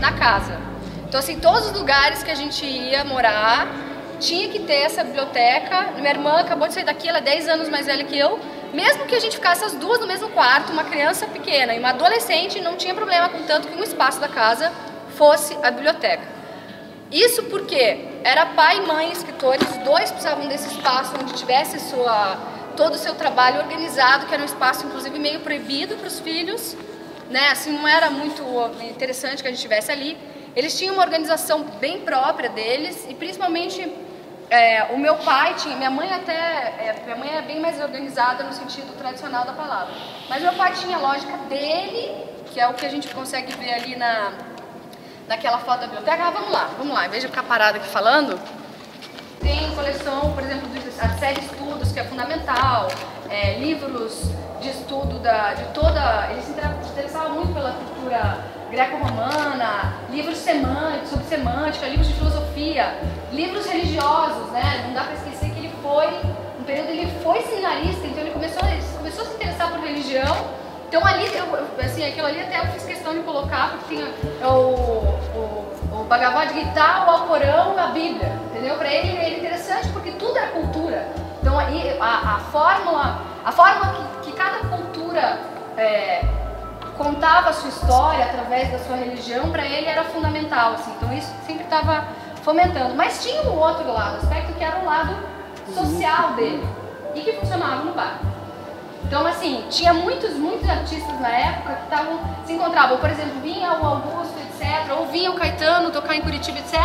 na casa. Então assim, todos os lugares que a gente ia morar, tinha que ter essa biblioteca. Minha irmã acabou de sair daqui, ela é 10 anos mais velha que eu. Mesmo que a gente ficasse as duas no mesmo quarto, uma criança pequena e uma adolescente, não tinha problema, contanto que um espaço da casa fosse a biblioteca. Isso porque era pai e mãe escritores, os dois precisavam desse espaço onde tivesse todo o seu trabalho organizado, que era um espaço inclusive meio proibido para os filhos, né? Assim, não era muito interessante que a gente estivesse ali. Eles tinham uma organização bem própria deles e principalmente o meu pai tinha, minha mãe é bem mais organizada no sentido tradicional da palavra, mas meu pai tinha a lógica dele, que é o que a gente consegue ver ali naquela foto da biblioteca. Vamos lá, em vez de ficar parado aqui falando, tem coleção, por exemplo, a série Estudos, que é fundamental, livros de estudo eles se interessavam muito pela cultura greco-romana, livros sobre semântica, livros de filosofia, livros religiosos, né? Não dá para esquecer que um período ele foi seminarista, então ele começou a se interessar por religião. Então ali, aquilo ali até eu fiz questão de colocar, porque tem o Bhagavad Gita, o Alcorão, a Bíblia, entendeu? Para ele é interessante porque tudo é cultura. Então aí a forma que cada cultura contava a sua história através da sua religião, para ele era fundamental, assim. Então isso sempre estava fomentando. Mas tinha o outro lado, aspecto que era o lado social dele e que funcionava no bar. Então assim, tinha muitos artistas na época que se encontravam, por exemplo, vinha o Augusto, etc., ou vinha o Caetano tocar em Curitiba, etc.,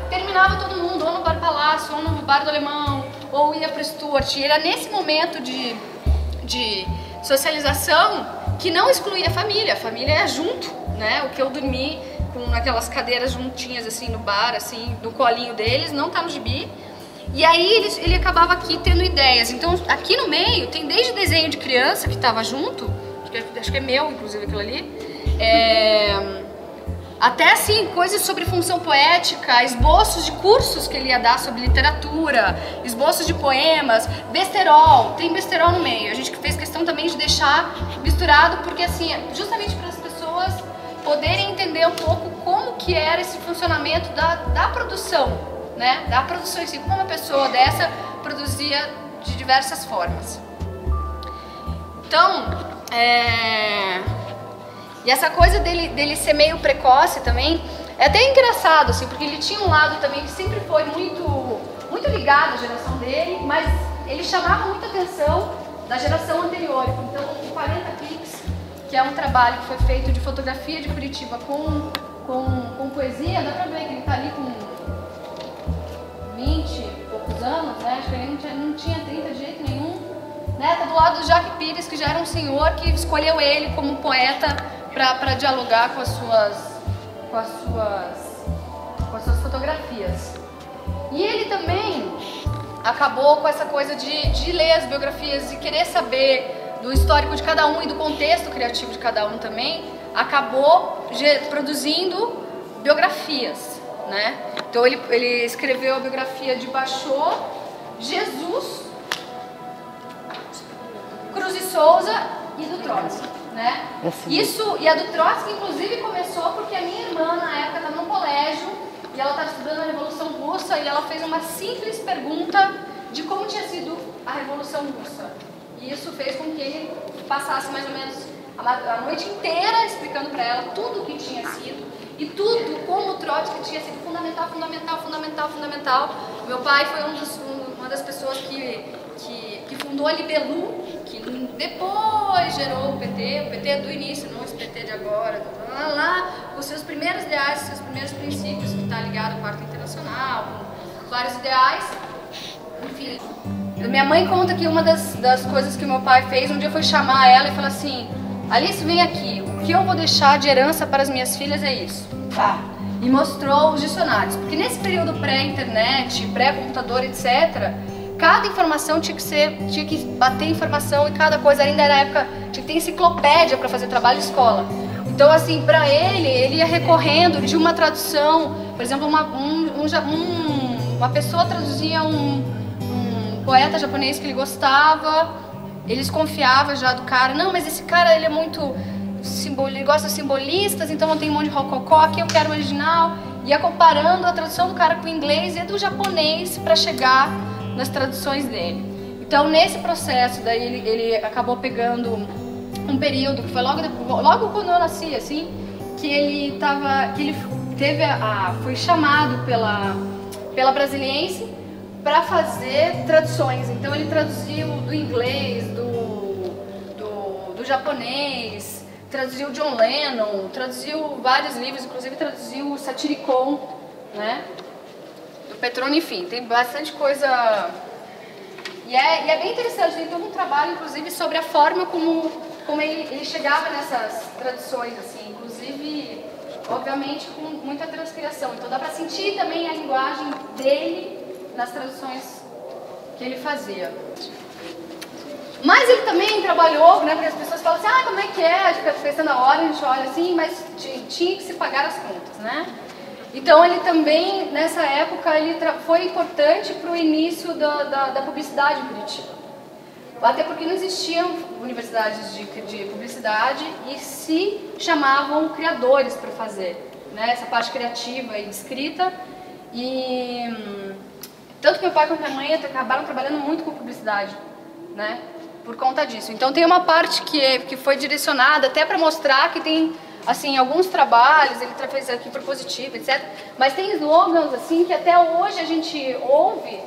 terminava todo mundo ou no Bar Palácio, ou no Bar do Alemão, ou ia para o Stuart. E era nesse momento de socialização que não excluía a família é junto, né? O que eu dormi com aquelas cadeiras juntinhas assim no bar, assim, no colinho deles, não tá no gibi. E aí ele acabava aqui tendo ideias. Então aqui no meio tem desde desenho de criança que estava junto, acho que é meu inclusive aquilo ali, até assim coisas sobre função poética, esboços de cursos que ele ia dar sobre literatura, esboços de poemas, besterol, tem besterol no meio. A gente fez questão também de deixar misturado, porque assim, justamente para as pessoas poderem entender um pouco como que era esse funcionamento da produção, né? Da produção em si, como uma pessoa dessa produzia de diversas formas. Então, e essa coisa dele ser meio precoce também, é até engraçado, assim, porque ele tinha um lado também que sempre foi muito ligado à geração dele, mas ele chamava muita atenção da geração anterior. Então, o 40 Cliques, que é um trabalho que foi feito de fotografia de Curitiba com poesia, dá pra ver que ele tá ali com 20 e poucos anos, né? Acho que ele não tinha 30 de jeito nenhum, né? Tá do lado do Jaque Pires, que já era um senhor que escolheu ele como poeta para dialogar com as suas fotografias. E ele também acabou com essa coisa de ler as biografias e querer saber do histórico de cada um e do contexto criativo de cada um também, acabou produzindo biografias, né? Então ele escreveu a biografia de Bachot, Jesus, Cruz e Souza e do Trotsky, né? Isso, e a do Trotsky inclusive começou porque a minha irmã na época estava no colégio e ela estava estudando a Revolução Russa e ela fez uma simples pergunta de como tinha sido a Revolução Russa. E isso fez com que ele passasse mais ou menos a noite inteira explicando para ela tudo o que tinha sido e tudo como o Trotsky tinha sido fundamental. Meu pai foi uma das pessoas que fundou a Libelu, que depois gerou o PT do início, não esse PT de agora, lá, os seus primeiros ideais, os seus primeiros princípios, que está ligado à Quarta Internacional, com vários ideais, enfim. Minha mãe conta que uma das coisas que meu pai fez, um dia foi chamar ela e falar assim: Alice, vem aqui, o que eu vou deixar de herança para as minhas filhas é isso. E mostrou os dicionários, porque nesse período pré-internet, pré-computador, etc., cada informação tinha que bater informação e cada coisa, ainda na época, tinha que ter enciclopédia para fazer trabalho de escola. Então, assim, para ele ia recorrendo de uma tradução, por exemplo, uma pessoa traduzia um poeta japonês que ele gostava, ele desconfiava já do cara, não, mas esse cara ele é muito ele gosta de simbolistas, então tem um monte de rococó, aqui eu quero o original. Ia comparando a tradução do cara com o inglês e do japonês para chegar nas traduções dele. Então, nesse processo, daí ele acabou pegando um período que foi logo quando eu nasci, assim, que ele foi chamado pela Brasiliense para fazer traduções. Então, ele traduziu do inglês, do japonês, traduziu John Lennon, traduziu vários livros, inclusive traduziu o Satiricon, né? Do Petrone, enfim, tem bastante coisa. E é bem interessante, tem todo um trabalho, inclusive, sobre a forma como ele chegava nessas traduções, assim, inclusive, obviamente, com muita transcriação. Então dá para sentir também a linguagem dele nas traduções que ele fazia. Mas ele também trabalhou, né, porque as pessoas falam assim, como é que é? A gente fica pensando a hora, a gente olha assim, mas tinha que se pagar as contas, né? Então ele também, nessa época, ele foi importante para o início da publicidade em Curitiba. Até porque não existiam universidades de publicidade e se chamavam criadores para fazer, né, essa parte criativa e de escrita. E tanto meu pai quanto minha mãe acabaram trabalhando muito com publicidade, né, por conta disso. Então tem uma parte que foi direcionada até para mostrar que tem, assim, alguns trabalhos, ele fez aqui propositivo, etc. Mas tem slogans, assim, que até hoje a gente ouve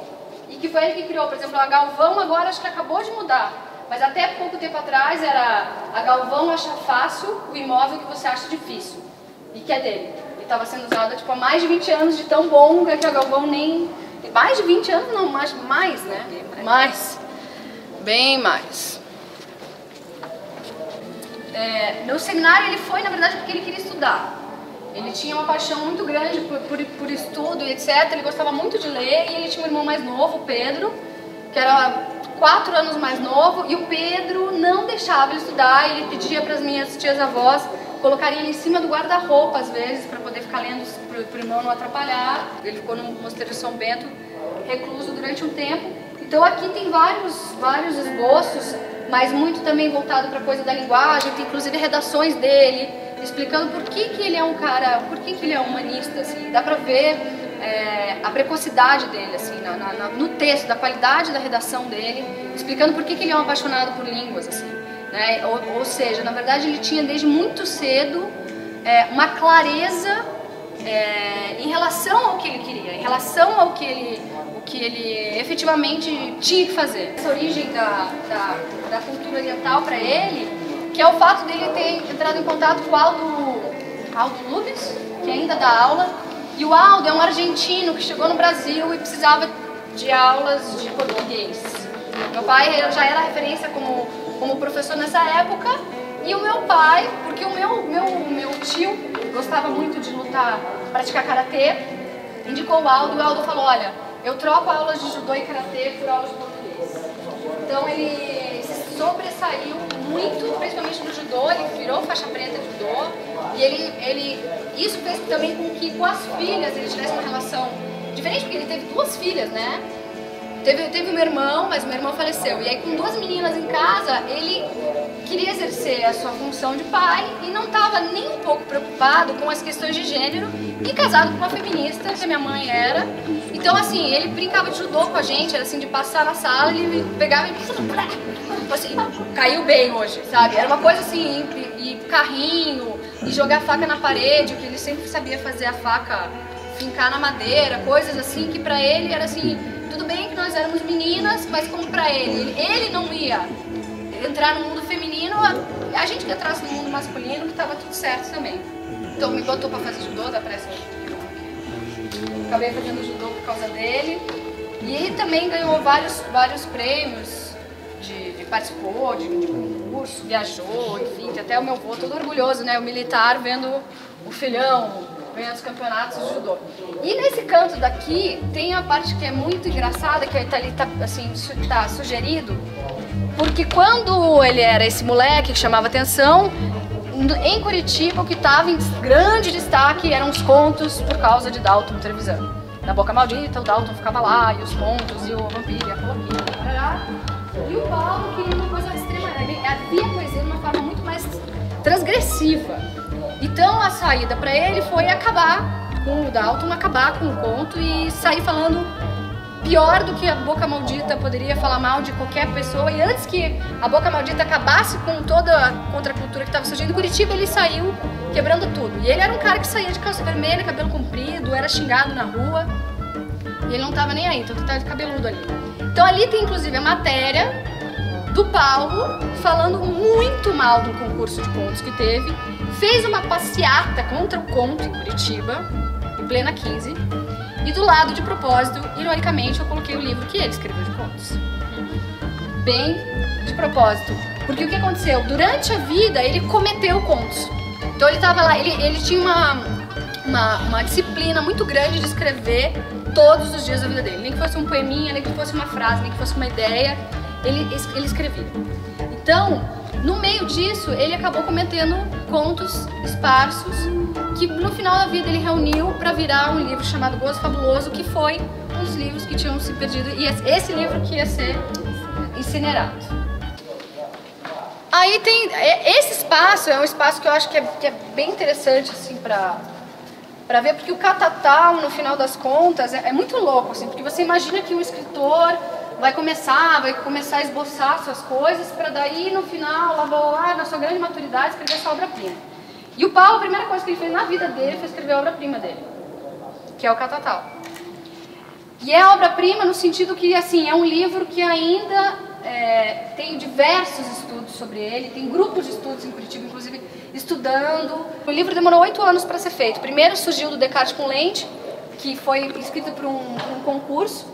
e que foi ele que criou. Por exemplo, a Galvão agora acho que acabou de mudar. Mas até pouco tempo atrás era a Galvão acha fácil o imóvel que você acha difícil. E que é dele. E estava sendo usada, tipo, há mais de 20 anos, de tão bom que a Galvão nem... Mais de 20 anos? Não, mais, né? Mais. Bem mais. No seminário ele foi, na verdade, porque ele queria estudar. Ele tinha uma paixão muito grande por estudo e etc. Ele gostava muito de ler e ele tinha um irmão mais novo, o Pedro, que era 4 anos mais novo, e o Pedro não deixava ele estudar. Ele pedia para as minhas tias-avós colocarem ele em cima do guarda-roupa, às vezes, para poder ficar lendo, para o irmão não atrapalhar. Ele ficou no Mosteiro de São Bento, recluso durante um tempo. Então aqui tem vários esboços, mas muito também voltado para a coisa da linguagem, tem inclusive redações dele, explicando por que ele é um cara, por que ele é humanista, assim. Dá para ver a precocidade dele, assim, no texto, da qualidade da redação dele, explicando por que ele é um apaixonado por línguas, assim, né? Ou seja, na verdade ele tinha desde muito cedo uma clareza em relação ao que ele queria, em relação ao que ele efetivamente tinha que fazer. Essa origem da cultura oriental para ele, que é o fato dele ter entrado em contato com o Aldo Lubes, que ainda dá aula, e o Aldo é um argentino que chegou no Brasil e precisava de aulas de português. Meu pai já era referência como professor nessa época, e o meu pai, porque o meu tio gostava muito de lutar, praticar karatê, indicou o Aldo, e o Aldo falou, olha, eu troco aulas de judô e karatê por aulas de português. Então ele se sobressaiu muito, principalmente no judô, ele virou faixa preta de judô, e isso fez também com que com as filhas ele tivesse uma relação diferente, porque ele teve 2 filhas, né? Teve um irmão, mas meu irmão faleceu. E aí com 2 meninas em casa, ele queria exercer a sua função de pai e não estava nem um pouco preocupado com as questões de gênero, e casado com uma feminista, que a minha mãe era. Então assim, ele brincava de judô com a gente, era assim, de passar na sala, ele pegava e assim, caiu bem hoje, sabe? Era uma coisa assim, e carrinho, e jogar a faca na parede, que ele sempre sabia fazer a faca fincar na madeira, coisas assim, que pra ele era assim, tudo bem que nós éramos meninas, mas como pra ele não ia entrar no mundo feminino, a gente que entrasse no mundo masculino, que tava tudo certo também. Então me botou pra fazer judô, da pressa. Acabei fazendo judô por causa dele. E também ganhou vários prêmios, participou de concurso, viajou, enfim, até o meu avô todo orgulhoso, né? O militar vendo o filhão ganhando os campeonatos de judô. E nesse canto daqui tem a parte que é muito engraçada, que ali tá sugerido, porque quando ele era esse moleque que chamava atenção, em Curitiba o que estava em grande destaque eram os contos por causa de Dalton Trevisan. Na Boca Maldita, o Dalton ficava lá, e os contos, e o vampiro, e a coloquinha, e o Paulo queria uma coisa extrema, havia poesia de uma forma muito mais transgressiva. Então a saída para ele foi acabar com o Dalton, acabar com o conto e sair falando pior do que a Boca Maldita poderia falar mal de qualquer pessoa. E antes que a Boca Maldita acabasse com toda a contracultura que estava surgindo em Curitiba, ele saiu quebrando tudo. E ele era um cara que saía de calça vermelha, cabelo comprido, era xingado na rua. E ele não estava nem aí, então ele estava de cabeludo ali. Então ali tem inclusive a matéria do Paulo falando muito mal do concurso de contos que teve. Fez uma passeata contra o conto em Curitiba, em plena 15. E do lado, de propósito, ironicamente, eu coloquei o livro que ele escreveu de contos. Bem de propósito. Porque o que aconteceu? Durante a vida, ele cometeu contos. Então ele estava lá, ele tinha uma disciplina muito grande de escrever todos os dias da vida dele. Nem que fosse um poeminha, nem que fosse uma frase, nem que fosse uma ideia, ele escrevia. Então, no meio disso, ele acabou cometendo contos esparsos que no final da vida ele reuniu para virar um livro chamado Gozo Fabuloso, que foi um dos livros que tinham se perdido, e esse livro que ia ser incinerado. Aí tem esse espaço, é um espaço que eu acho que é bem interessante assim para ver, porque o catatal, no final das contas, é muito louco, assim, porque você imagina que um escritor vai começar a esboçar suas coisas para daí no final, lá na sua grande maturidade, escrever sua obra-prima. E o Paulo, a primeira coisa que ele fez na vida dele foi escrever a obra-prima dele, que é o Catatal. E é a obra-prima no sentido que, assim, é um livro que ainda tem diversos estudos sobre ele, tem grupos de estudos em Curitiba, inclusive, estudando. O livro demorou 8 anos para ser feito. Primeiro surgiu do Descartes com Lente, que foi escrito por um concurso,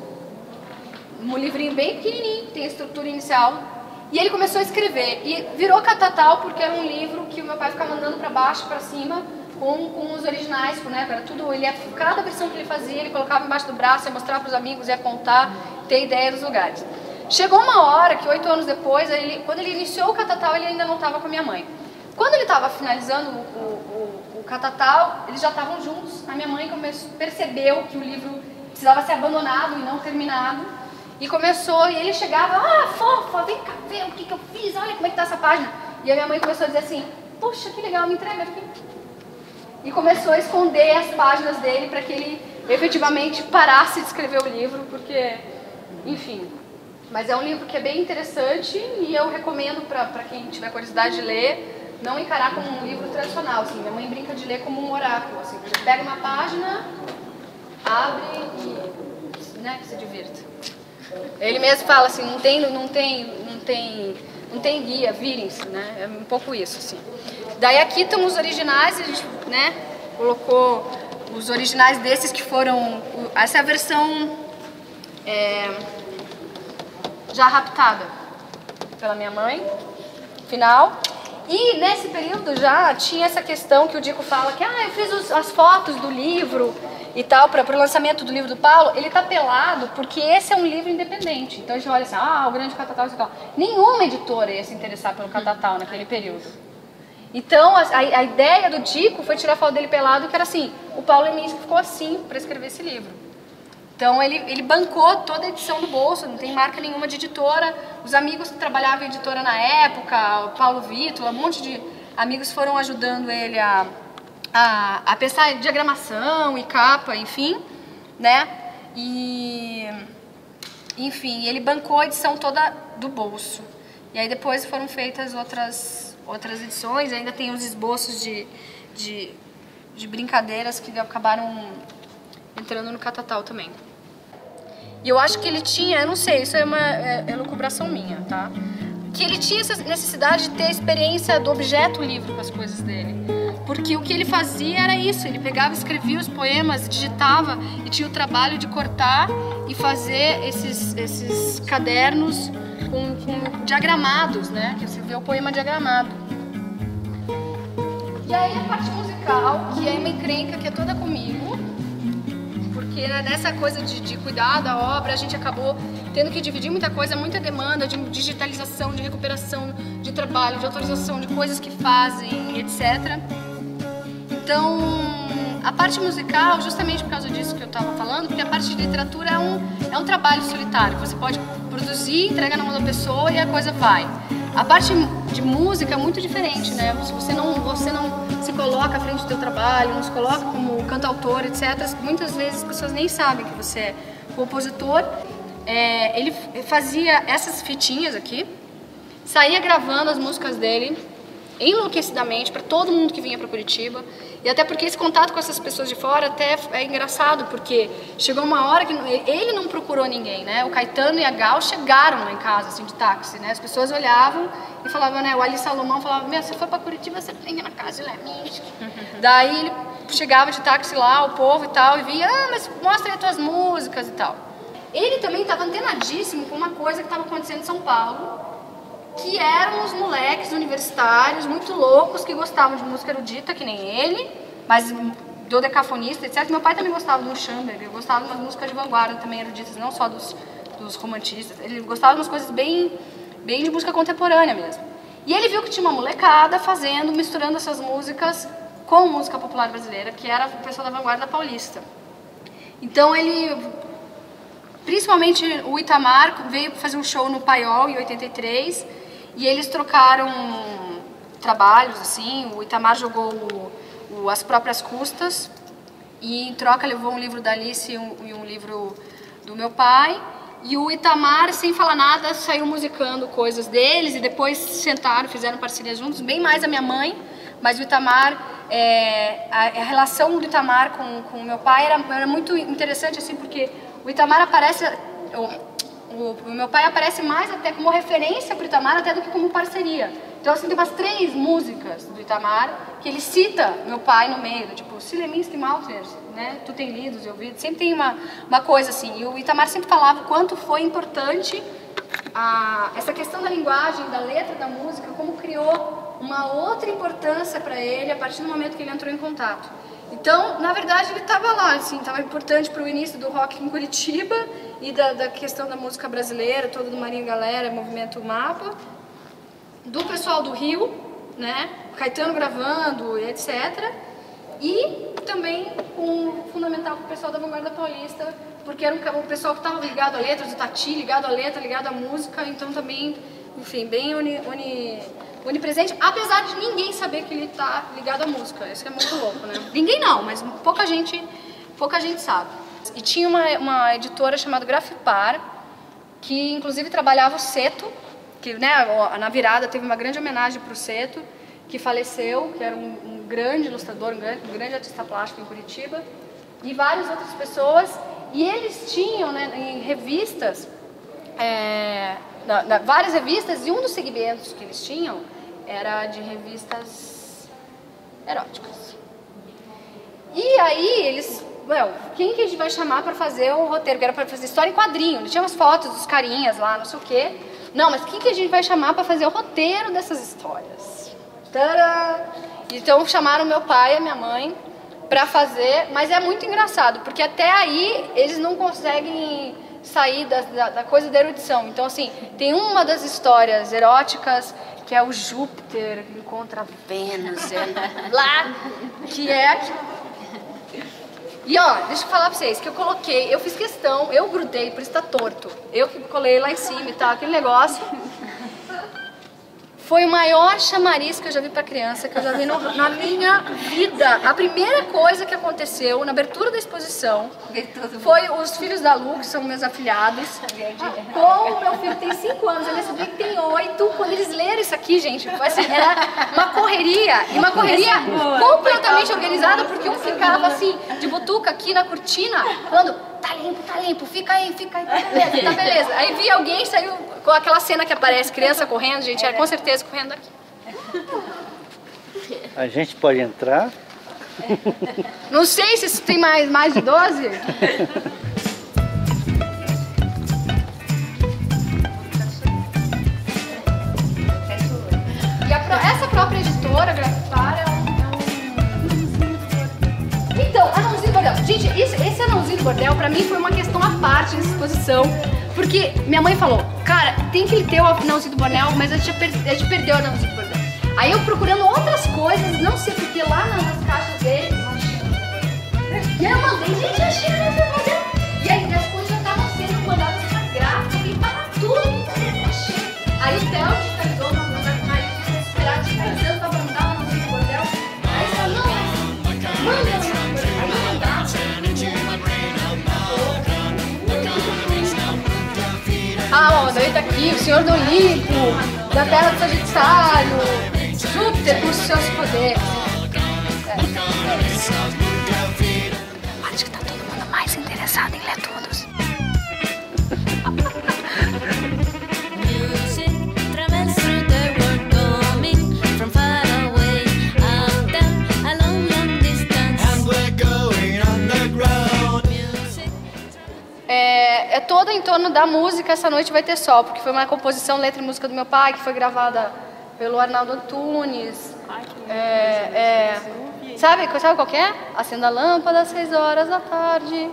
um livrinho bem pequenininho, tem a estrutura inicial. E ele começou a escrever, e virou Catatal porque era um livro que o meu pai ficava mandando para baixo, para cima, com os originais, né? Era tudo, cada versão que ele fazia, ele colocava embaixo do braço, ia mostrar para os amigos, ia contar, ter ideia dos lugares. Chegou uma hora que 8 anos depois, quando ele iniciou o Catatal, ele ainda não estava com a minha mãe. Quando ele estava finalizando o Catatal, eles já estavam juntos. A minha mãe percebeu que o livro precisava ser abandonado e não terminado. E começou, e ele chegava, fofa, vem cá ver o que eu fiz, olha como é que tá essa página. E a minha mãe começou a dizer assim, puxa, que legal, me entrega aqui. E começou a esconder as páginas dele para que ele efetivamente parasse de escrever o livro, porque, enfim. Mas é um livro que é bem interessante e eu recomendo para quem tiver curiosidade de ler, não encarar como um livro tradicional. Assim, minha mãe brinca de ler como um oráculo. Assim, você pega uma página, abre e que se divirta. Ele mesmo fala assim, não tem guia, virem-se, né? É um pouco isso, assim. Daí aqui estão os originais, a gente, né, colocou os originais desses que foram... Essa é a versão já raptada pela minha mãe, final. E nesse período já tinha essa questão que o Dico fala que eu fiz as fotos do livro e tal, para o lançamento do livro do Paulo. Ele tá pelado porque esse é um livro independente. Então a gente olha assim, o grande Catatal e tal. Nenhuma editora ia se interessar pelo Catatal naquele período. Então a ideia do Dico foi tirar a foto dele pelado, que era assim, o Paulo Leminski ficou assim para escrever esse livro. Então ele bancou toda a edição do bolso, não tem marca nenhuma de editora. Os amigos que trabalhavam em editora na época, o Paulo Vítola, um monte de amigos foram ajudando ele a pensar em diagramação e capa, enfim, né? E, enfim, ele bancou a edição toda do bolso. E aí depois foram feitas outras edições, ainda tem uns esboços de brincadeiras que acabaram entrando no Catatal também. E eu acho que ele tinha, eu não sei, isso é uma elucubração minha, tá? Que ele tinha essa necessidade de ter a experiência do objeto livre com as coisas dele. Porque o que ele fazia era isso, ele pegava, escrevia os poemas, digitava e tinha o trabalho de cortar e fazer esses cadernos com diagramados, né? Que você vê o poema diagramado. E aí a parte musical, que é uma encrenca que é toda comigo, porque nessa coisa de cuidar da obra, a gente acabou tendo que dividir muita coisa, muita demanda de digitalização, de recuperação de trabalho, de autorização de coisas que fazem, etc. Então, a parte musical, justamente por causa disso que eu estava falando, porque a parte de literatura é um trabalho solitário, você pode produzir, entrega na mão da pessoa e a coisa vai. A parte de música é muito diferente, né? Se você não se coloca à frente do seu trabalho, não se coloca como cantautor, etc., muitas vezes as pessoas nem sabem que você é compositor. Ele fazia essas fitinhas aqui, saía gravando as músicas dele enlouquecidamente para todo mundo que vinha para Curitiba. E até porque esse contato com essas pessoas de fora até é engraçado, porque chegou uma hora que ele não procurou ninguém, né? O Caetano e a Gal chegaram lá em casa, assim, de táxi, né? As pessoas olhavam e falavam, né? O Ali Salomão falava, meu, você foi para Curitiba, você tem que ir na casa de Leminski. Daí ele chegava de táxi lá, o povo e tal, e via, mas mostra aí as tuas músicas e tal. Ele também estava antenadíssimo com uma coisa que estava acontecendo em São Paulo, que eram os moleques universitários muito loucos que gostavam de música erudita, que nem ele, mas dodecafonista, etc. Meu pai também gostava do Schoenberg, ele gostava de umas músicas de vanguarda também eruditas, não só dos romantistas. Ele gostava de umas coisas bem de música contemporânea mesmo. E ele viu que tinha uma molecada misturando essas músicas com música popular brasileira, que era o pessoal da vanguarda paulista. Então principalmente o Itamar veio fazer um show no Paiol em 83, e eles trocaram trabalhos, assim. O Itamar jogou As Próprias Custas, e em troca levou um livro da Alice e um livro do meu pai. E o Itamar, sem falar nada, saiu musicando coisas deles, e depois sentaram, fizeram parceria juntos, bem mais a minha mãe. Mas o Itamar, a relação do Itamar com o meu pai era muito interessante, assim, porque o Itamar aparece... O meu pai aparece mais até como referência para o Itamar até do que como parceria. Então, assim, tem umas 3 músicas do Itamar que ele cita meu pai no meio, tipo, se Leminski e Maltner, né? Tu tem lidos e ouvidos, sempre tem uma coisa assim. E o Itamar sempre falava o quanto foi importante essa questão da linguagem, da letra, da música, como criou uma outra importância para ele a partir do momento que ele entrou em contato. Então, na verdade, ele estava lá, assim, estava importante para o início do rock em Curitiba e da questão da música brasileira, toda do Marinho Galera, movimento Mapa, do pessoal do Rio, né, Caetano gravando, etc. E também fundamental para o pessoal da vanguarda paulista, porque era o pessoal que estava ligado a letras, o Tati, ligado à letra, ligado à música, então também, enfim, bem onipresente, apesar de ninguém saber que ele está ligado à música. Isso é muito louco, né? Ninguém não, mas pouca gente sabe. E tinha uma editora chamada Grafipar, que inclusive trabalhava o Seto, que, né, na virada teve uma grande homenagem para o Seto, que faleceu, que era um grande ilustrador, um grande artista plástico em Curitiba, e várias outras pessoas. E eles tinham, né, em revistas, várias revistas, e um dos segmentos que eles tinham era de revistas eróticas. E aí eles, quem que a gente vai chamar para fazer o roteiro? Que era para fazer história em quadrinho. Tinha umas fotos dos carinhas lá, não sei o quê. Não, mas quem que a gente vai chamar para fazer o roteiro dessas histórias? Tadã! Então chamaram meu pai e a minha mãe para fazer, mas é muito engraçado, porque até aí eles não conseguem sair da coisa da erudição. Então, assim, tem uma das histórias eróticas que é o Júpiter que encontra Vênus, lá, que é aqui. E ó, deixa eu falar pra vocês, que eu fiz questão, eu grudei, por isso tá torto. Eu que colei lá em cima e tal, aquele negócio. Foi o maior chamariz que eu já vi pra criança, que eu já vi na minha vida. A primeira coisa que aconteceu na abertura da exposição foi os filhos da Lu, que são meus afilhados, com o meu filho que tem 5 anos, a minha sobrinha que tem 8. Quando eles leram isso aqui, gente, assim, era uma correria, e uma correria completamente organizada, porque um ficava assim, de butuca aqui na cortina, falando, tá limpo, fica aí, tá beleza. Aí via alguém, saiu com aquela cena que aparece, criança correndo, gente, era com certeza correndo aqui. A gente pode entrar? Não sei se isso tem mais de 12. E essa própria editora, Grafipar, Então, Anãozinho do Bordel. Gente, esse Anãozinho do Bordel, pra mim, foi uma questão à parte nessa exposição. Porque minha mãe falou, cara, tem que ter o Anãozinho do Bordel, mas a gente perdeu o Anãozinho do Bordel. Aí eu procurando outras coisas, não sei porque, lá nas caixas dele, e aí eu mandei, gente, achei o Anãozinho do Bordel. E aí as coisas já estavam sendo mandadas pra gráfica, e para tudo, achei. Aí o Theo digitalizou, aqui, o Senhor do Olimpo, da Terra do Sagitário, Júpiter com os seus poderes. Acho que tá todo mundo mais interessado em ler todos. É toda em torno da música Essa Noite Vai Ter Sol, porque foi uma composição, letra e música do meu pai, que foi gravada pelo Arnaldo Antunes. Sabe qual que é? Acenda a lâmpada às 6 horas da tarde,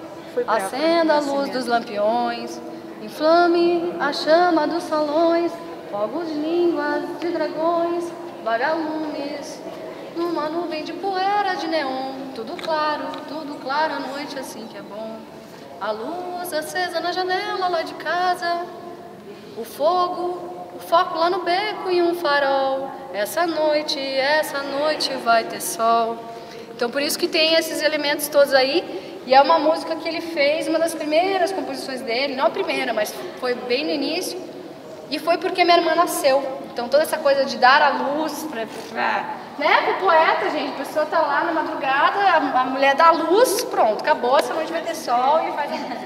acenda a luz dos lampiões, inflame a chama dos salões, fogos de línguas de dragões, vagalumes, numa nuvem de poeira de neon, tudo claro, a noite assim que é bom. A luz acesa na janela lá de casa, o foco lá no beco e um farol. Essa noite vai ter sol. Então por isso que tem esses elementos todos aí. E é uma música que ele fez, uma das primeiras composições dele, não a primeira, mas foi bem no início. E foi porque minha irmã nasceu. Então toda essa coisa de dar a luz né, pro poeta, gente, a pessoa tá lá na madrugada, a mulher dá a luz, pronto, acabou, essa noite vai ter sol e faz a música.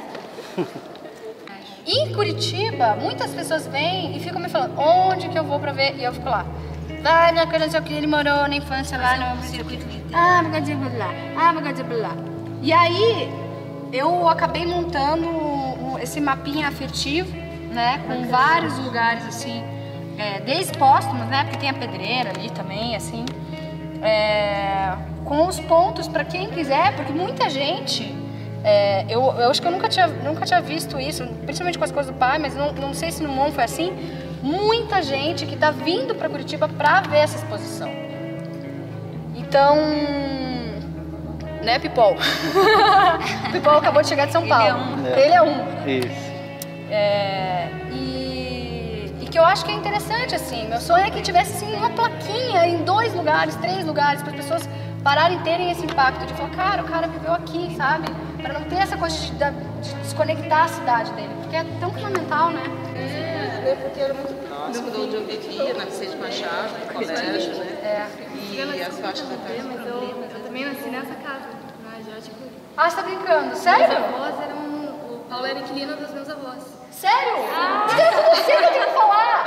Em Curitiba, muitas pessoas vêm e ficam me falando, onde que eu vou pra ver? E eu fico lá. Vai na casa que ele morou na infância lá no circuito. E aí, eu acabei montando esse mapinha afetivo, né, com vários lugares assim, desde Póstumos, né, porque tem a Pedreira ali também, assim, com os pontos para quem quiser, porque muita gente, eu acho que eu nunca tinha visto isso, principalmente com as coisas do pai, mas não sei se no MON foi assim, muita gente que tá vindo para Curitiba para ver essa exposição. Então, né, Pipol? Pipol acabou de chegar de São Paulo. Ele é um. Isso. E que eu acho que é interessante, assim. Meu sonho é que tivesse assim, uma plaquinha em 2 lugares, 3 lugares, para as pessoas pararem e terem esse impacto de falar, cara, o cara viveu aqui, sabe? Para não ter essa coisa de desconectar a cidade dele, porque é tão fundamental, né? Porque era muito próximo de onde eu vivia, na Vicente Machado, no colégio, né? E as faixas da casa. Mas eu também nasci nessa casa, mas já, tipo... Ah, você tá brincando? Sério? Meus avós eram... O Paulo era inquilino dos meus avós. Sério? Então é com você que eu tenho que falar!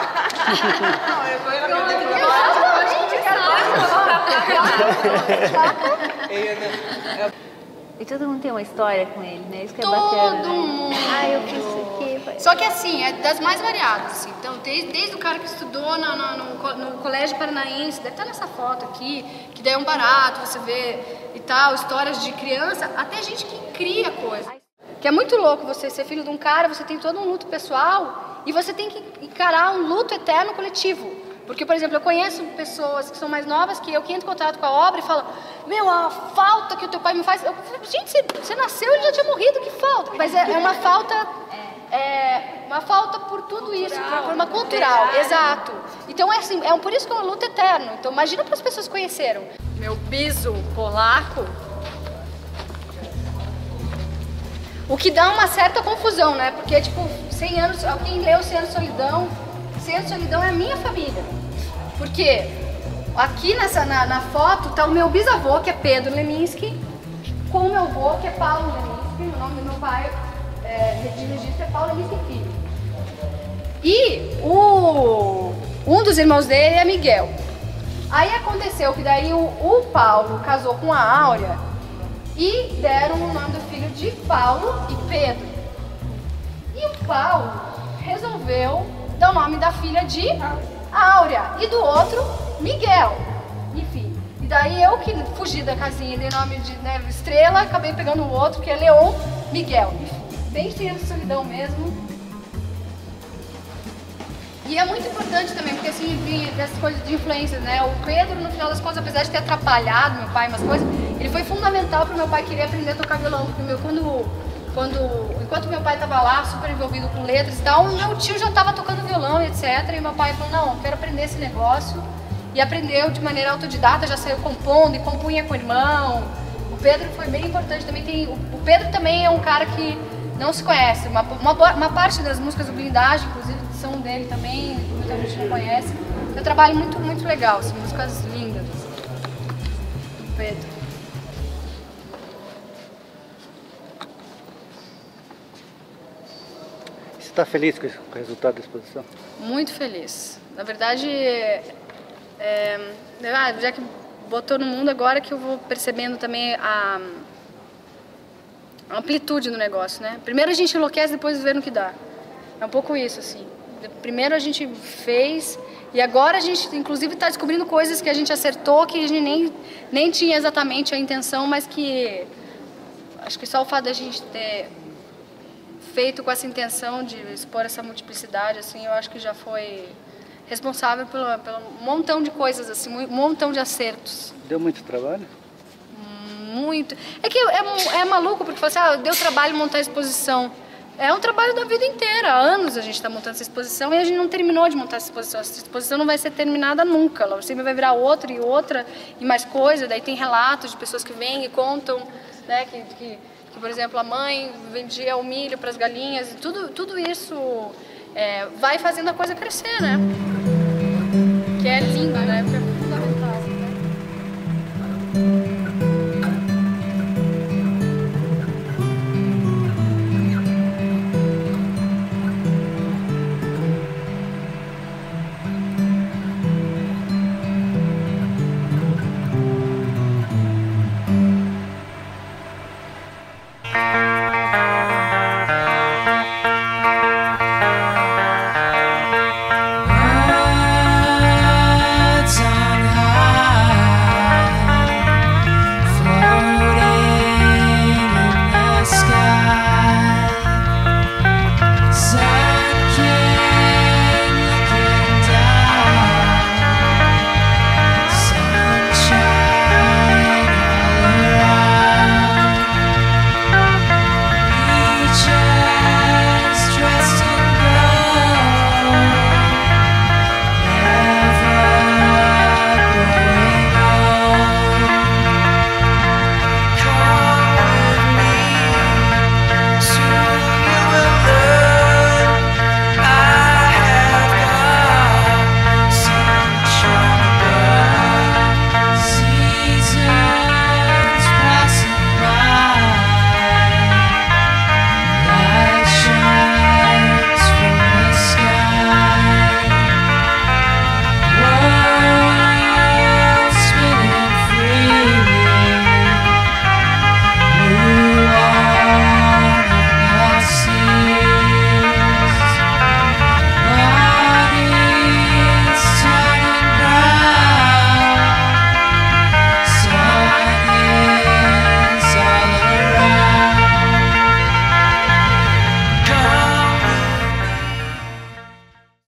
Não, eu vou ir lá E todo mundo tem uma história com ele, né? Isso que é Todo bacana, né? mundo! Ah, eu fiz isso aqui. Só que assim, é das mais variadas, assim. Então, desde o cara que estudou no Colégio Paranaense, deve estar nessa foto aqui, que daí é um barato, você vê e tal, histórias de criança, até gente que cria coisa. Que é muito louco você ser filho de um cara, você tem todo um luto pessoal e você tem que encarar um luto eterno coletivo. Porque, por exemplo, eu conheço pessoas que são mais novas que eu, que entro em contato com a obra e falam, meu, a falta que o teu pai me faz... Eu falo, gente, você nasceu e ele já tinha morrido, que falta? Mas é uma falta... uma falta por tudo isso, por uma cultural, exato. Então é assim, por isso que é uma luta eterna. Então imagina para as pessoas que conheceram. Meu biso polaco, o que dá uma certa confusão, né? Porque tipo, 100 anos, alguém leu 100 anos de solidão, 100 anos de solidão é a minha família. Porque aqui na foto tá o meu bisavô, que é Pedro Leminski, com o meu avô, que é Paulo Leminski, o nome do meu pai de registro é Paulo Leminski Filho. E um dos irmãos dele é Miguel. Aí aconteceu que daí o Paulo casou com a Áurea e deram o nome do filho de Paulo e Pedro. E o Paulo resolveu dar o nome da filha de Áurea e do outro Miguel. Enfim, e daí eu que fugi da casinha, dei nome de Estrela, acabei pegando o outro que é Leon Miguel. Enfim, bem cheio de solidão mesmo. E é muito importante também, porque assim, dessas coisas de influências, né? O Pedro, no final das contas, apesar de ter atrapalhado meu pai em umas coisas, ele foi fundamental para o meu pai querer aprender a tocar violão, porque enquanto meu pai estava lá, super envolvido com letras e tal, meu tio já estava tocando violão e etc. E meu pai falou, não, eu quero aprender esse negócio. E aprendeu de maneira autodidata, já saiu compondo e compunha com o irmão. O Pedro foi bem importante também. O Pedro também é um cara que não se conhece. Uma parte das músicas do Blindagem, inclusive, exposição dele também, muita gente não conhece. É um trabalho muito legal, assim, músicas lindas. Pedro. Você está feliz com o resultado da exposição? Muito feliz. Na verdade, já que botou no mundo, agora que eu vou percebendo também a amplitude do negócio, né? Primeiro a gente enlouquece, depois vê no que dá. É um pouco isso, assim. Primeiro a gente fez e agora a gente, inclusive, está descobrindo coisas que a gente acertou, que a gente nem tinha exatamente a intenção, mas que acho que só o fato da gente ter feito com essa intenção de expor essa multiplicidade, assim, eu acho que já foi responsável pelo montão de coisas, assim, um montão de acertos. Deu muito trabalho? Muito. É que é maluco, porque você deu trabalho montar a exposição. É um trabalho da vida inteira. Há anos a gente está montando essa exposição e a gente não terminou de montar essa exposição. Essa exposição não vai ser terminada nunca. Ela sempre vai virar outra e outra e mais coisa. Daí tem relatos de pessoas que vêm e contam, né, que por exemplo, a mãe vendia o milho para as galinhas. Tudo isso vai fazendo a coisa crescer, né?